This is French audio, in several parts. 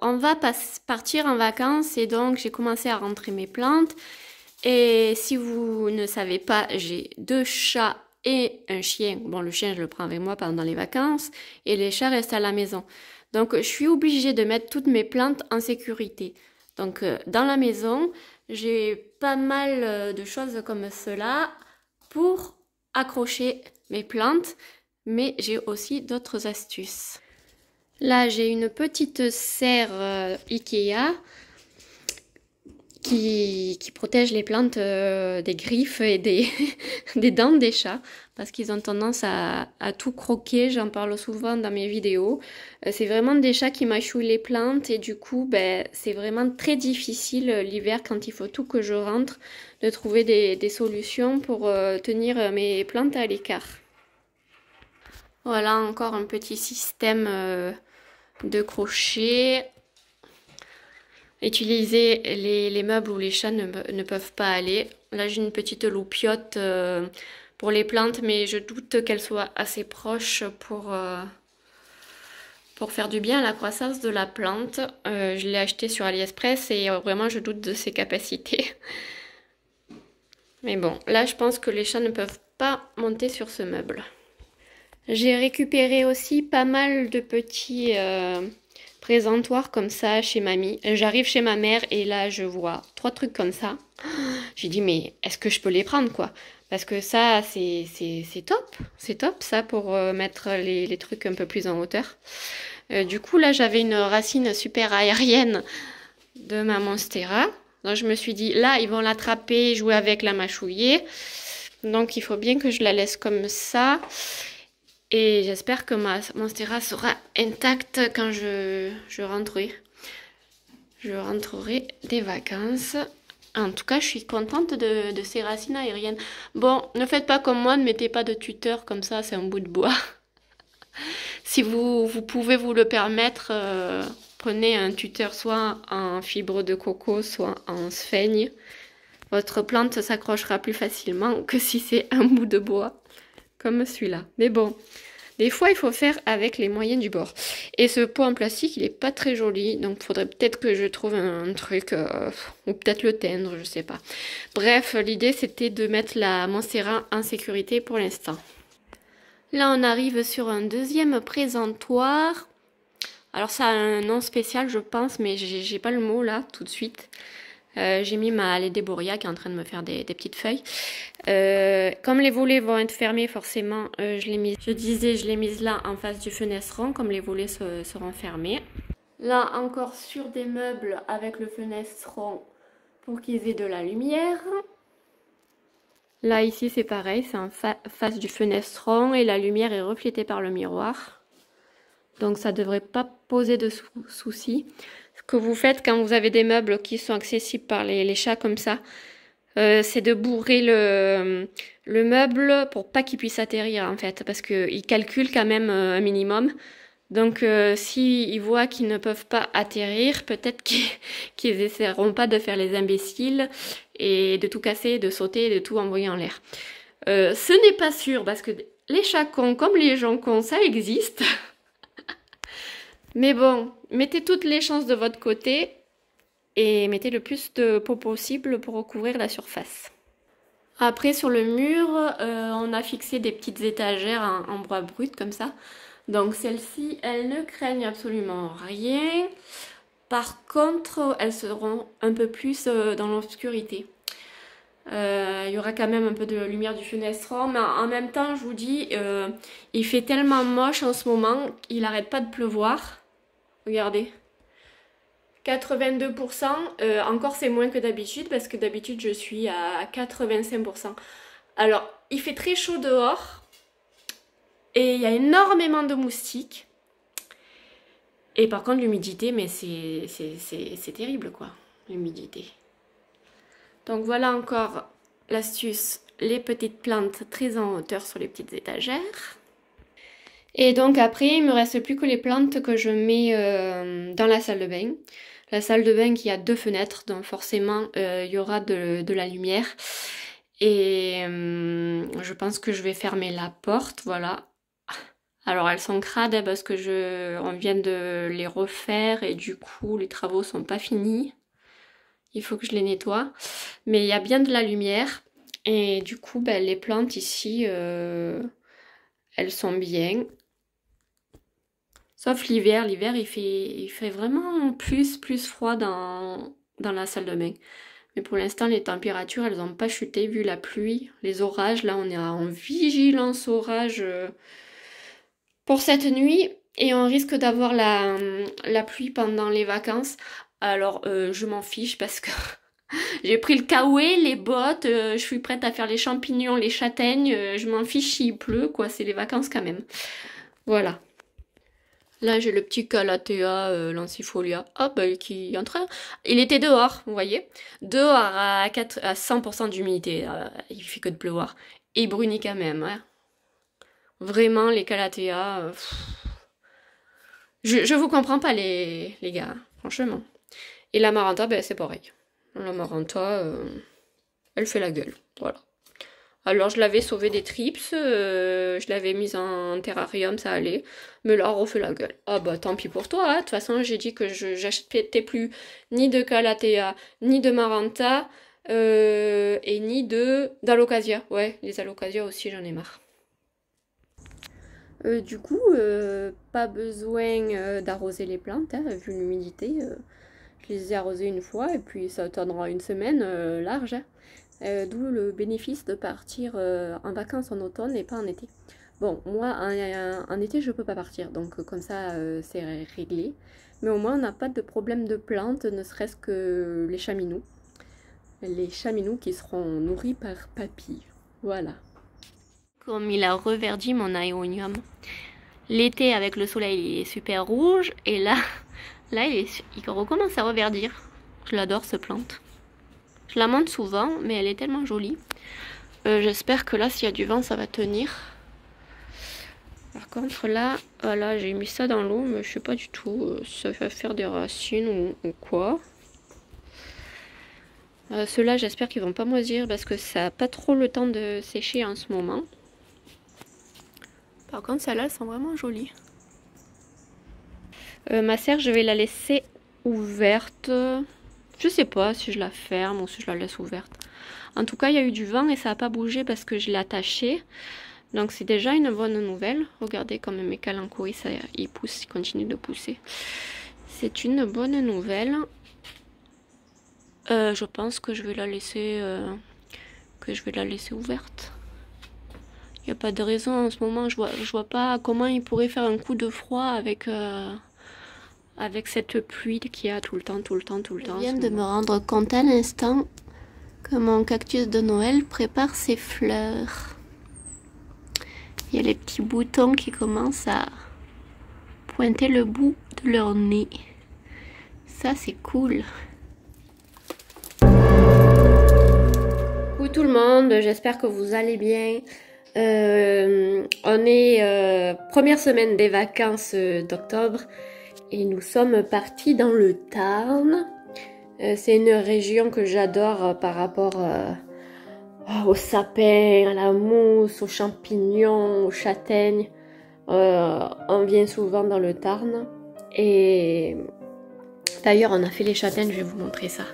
on va partir en vacances et donc j'ai commencé à rentrer mes plantes. Et si vous ne savez pas, j'ai 2 chats et un chien. Bon, le chien, je le prends avec moi pendant les vacances et les chats restent à la maison. Donc, je suis obligée de mettre toutes mes plantes en sécurité. Donc, dans la maison, j'ai pas mal de choses comme cela pour accrocher mes plantes, mais j'ai aussi d'autres astuces. Là, j'ai une petite serre Ikea qui protège les plantes des griffes et des, des dents des chats, parce qu'ils ont tendance à tout croquer, j'en parle souvent dans mes vidéos. C'est vraiment des chats qui mâchouillent les plantes et du coup, c'est vraiment très difficile l'hiver quand il faut tout que je rentre, de trouver des solutions pour tenir mes plantes à l'écart. Voilà encore un petit système de crochet. Utiliser les meubles où les chats ne peuvent pas aller. Là, j'ai une petite loupiote pour les plantes, mais je doute qu'elle soit assez proche pour faire du bien à la croissance de la plante. Je l'ai acheté sur AliExpress et vraiment, je doute de ses capacités. Mais bon, là, je pense que les chats ne peuvent pas monter sur ce meuble. J'ai récupéré aussi pas mal de petits présentoir comme ça chez mamie. J'arrive chez ma mère et là je vois 3 trucs comme ça. J'ai dit mais est-ce que je peux les prendre quoi? Parce que ça c'est top. C'est top ça pour mettre les trucs un peu plus en hauteur. Du coup là j'avais une racine super aérienne de ma monstera. Donc je me suis dit là ils vont l'attraper, jouer avec, la mâchouiller. Donc il faut bien que je la laisse comme ça. Et j'espère que ma monstera sera intacte quand je rentrerai. Je rentrerai des vacances. En tout cas, je suis contente de ces racines aériennes. Bon, ne faites pas comme moi, ne mettez pas de tuteur comme ça, c'est un bout de bois. Si vous pouvez vous le permettre, prenez un tuteur soit en fibre de coco, soit en sphaigne. Votre plante s'accrochera plus facilement que si c'est un bout de bois. Comme celui-là. Mais bon, des fois, il faut faire avec les moyens du bord. Et ce pot en plastique, il est pas très joli. Donc, il faudrait peut-être que je trouve un truc, ou peut-être le teindre, je sais pas. Bref, l'idée, c'était de mettre la monstera en sécurité pour l'instant. Là, on arrive sur un deuxième présentoir. Alors, ça a un nom spécial, je pense, mais j'ai pas le mot là, tout de suite. J'ai mis ma Lédéboria qui est en train de me faire des petites feuilles. Comme les volets vont être fermés, forcément, je l'ai mise là en face du fenestron, comme les volets seront fermés. Là, encore sur des meubles avec le fenestron pour qu'ils aient de la lumière. Là, ici, c'est pareil, c'est en face du fenestron et la lumière est reflétée par le miroir. Donc, ça ne devrait pas poser de soucis. Ce que vous faites quand vous avez des meubles qui sont accessibles par les chats comme ça, c'est de bourrer le meuble pour pas qu'il puisse atterrir en fait, parce qu'ils calculent quand même un minimum. Donc s'ils voient qu'ils ne peuvent pas atterrir, peut-être qu'ils essaieront pas de faire les imbéciles et de tout casser, de sauter, de tout envoyer en l'air. Ce n'est pas sûr, parce que les chats cons comme les gens cons, ça existe. Mais bon, mettez toutes les chances de votre côté et mettez le plus de pot possible pour recouvrir la surface. Après, sur le mur, on a fixé des petites étagères en bois brut comme ça. Donc celles-ci, elles ne craignent absolument rien. Par contre, elles seront un peu plus dans l'obscurité. Il y aura quand même un peu de lumière du fenestron, mais en même temps, je vous dis, il fait tellement moche en ce moment, il n'arrête pas de pleuvoir. Regardez. 82%, encore c'est moins que d'habitude parce que d'habitude je suis à 85%. Alors, il fait très chaud dehors et il y a énormément de moustiques. Et par contre l'humidité, mais c'est terrible quoi, l'humidité. Donc voilà encore l'astuce, les petites plantes très en hauteur sur les petites étagères. Et donc après, il me reste plus que les plantes que je mets dans la salle de bain. La salle de bain qui a 2 fenêtres, donc forcément il y aura de la lumière. Et je pense que je vais fermer la porte, voilà. Alors elles sont crades parce que on vient de les refaire et du coup les travaux sont pas finis. Il faut que je les nettoie. Mais il y a bien de la lumière et du coup ben, les plantes ici, elles sont bien. Sauf l'hiver. L'hiver il fait vraiment plus froid dans la salle de bain. Mais pour l'instant les températures elles n'ont pas chuté vu la pluie, les orages. Là on est en vigilance orage pour cette nuit et on risque d'avoir la pluie pendant les vacances. Alors je m'en fiche parce que j'ai pris le kawaii, les bottes, je suis prête à faire les champignons, les châtaignes, je m'en fiche s'il pleut quoi, c'est les vacances quand même. Voilà. Là j'ai le petit calathea lancifolia, qui est en train... Il était dehors, vous voyez. Dehors à 100% d'humidité, il fait que de pleuvoir. Et il brunit quand même, hein. Vraiment les calathea... Je vous comprends pas les gars, franchement. Et la maranta, ben c'est pareil. La maranta, elle fait la gueule, voilà. Alors je l'avais sauvé des trips, je l'avais mise en terrarium, ça allait. Mais là, on refait la gueule. Ah bah tant pis pour toi, hein. De toute façon j'ai dit que j'achetais plus ni de calathea, ni de maranta, et ni d'alocasia. Ouais, les alocasia aussi j'en ai marre. Du coup, pas besoin d'arroser les plantes, hein, vu l'humidité. Je les ai arrosées une fois et puis ça attendra une semaine large. Hein. D'où le bénéfice de partir en vacances en automne et pas en été. Bon, moi en été je peux pas partir, donc comme ça c'est réglé. Mais au moins on n'a pas de problème de plantes, ne serait-ce que les chaminous. Les chaminous qui seront nourris par papy. Voilà. Comme il a reverdi mon aéonium. L'été avec le soleil il est super rouge et là il recommence à reverdir. Je l'adore cette plante. Je la monte souvent mais elle est tellement jolie. J'espère que là s'il y a du vent ça va tenir. Par contre là, voilà, j'ai mis ça dans l'eau mais je sais pas du tout si ça va faire des racines ou quoi. Ceux-là j'espère qu'ils vont pas moisir parce que ça n'a pas trop le temps de sécher en ce moment. Par contre, celles-là, elles sont vraiment jolies. Ma serre, je vais la laisser ouverte. Je sais pas si je la ferme ou si je la laisse ouverte. En tout cas, il y a eu du vent et ça n'a pas bougé parce que je l'ai attachée. Donc c'est déjà une bonne nouvelle. Regardez comme mes calanchoris, ils poussent, ils continuent de pousser. C'est une bonne nouvelle. Je pense que je vais la laisser, ouverte. Il n'y a pas de raison en ce moment, je vois pas comment il pourrait faire un coup de froid avec cette pluie qu'il y a tout le temps. Je viens de me rendre compte à l'instant que mon cactus de Noël prépare ses fleurs. Il y a les petits boutons qui commencent à pointer le bout de leur nez. Ça c'est cool. Coucou tout le monde, j'espère que vous allez bien. On est première semaine des vacances d'octobre et nous sommes partis dans le Tarn. C'est une région que j'adore par rapport aux sapins, à la mousse, aux champignons, aux châtaignes. On vient souvent dans le Tarn et d'ailleurs on a fait les châtaignes, je vais vous montrer ça.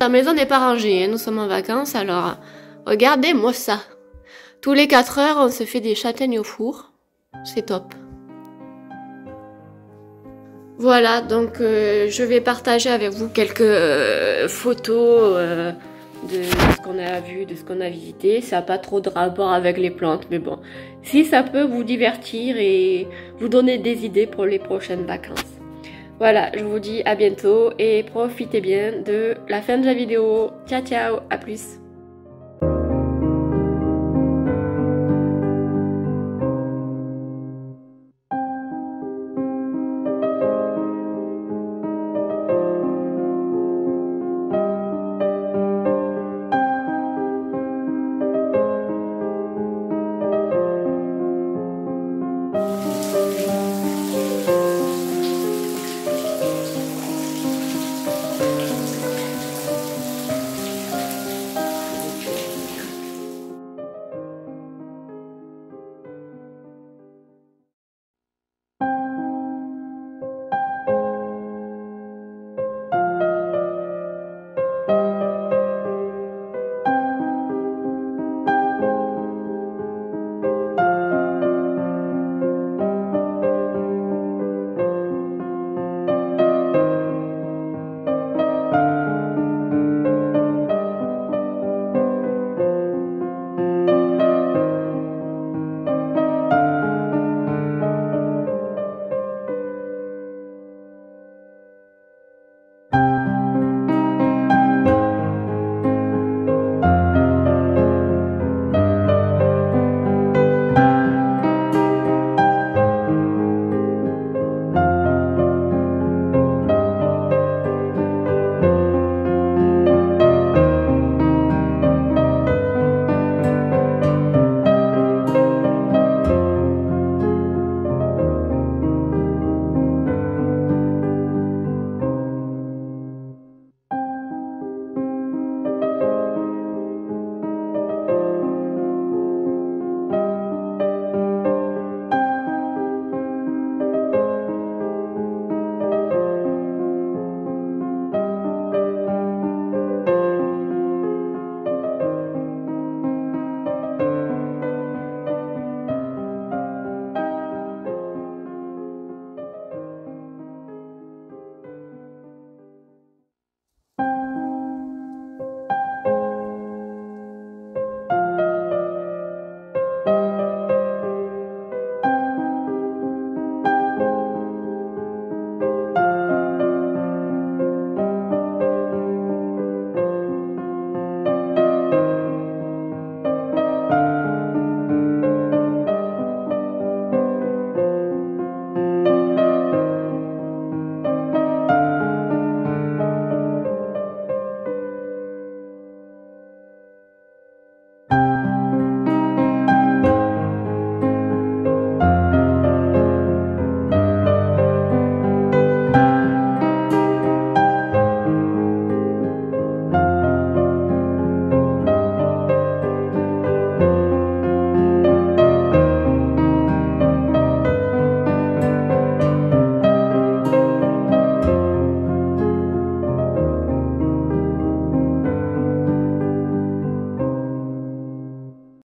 La maison n'est pas rangée, hein, nous sommes en vacances alors regardez-moi ça. Tous les 4 heures, on se fait des châtaignes au four. C'est top. Voilà, donc je vais partager avec vous quelques photos de ce qu'on a vu, de ce qu'on a visité. Ça n'a pas trop de rapport avec les plantes, mais bon. Si ça peut vous divertir et vous donner des idées pour les prochaines vacances. Voilà, je vous dis à bientôt et profitez bien de la fin de la vidéo. Ciao, ciao, à plus.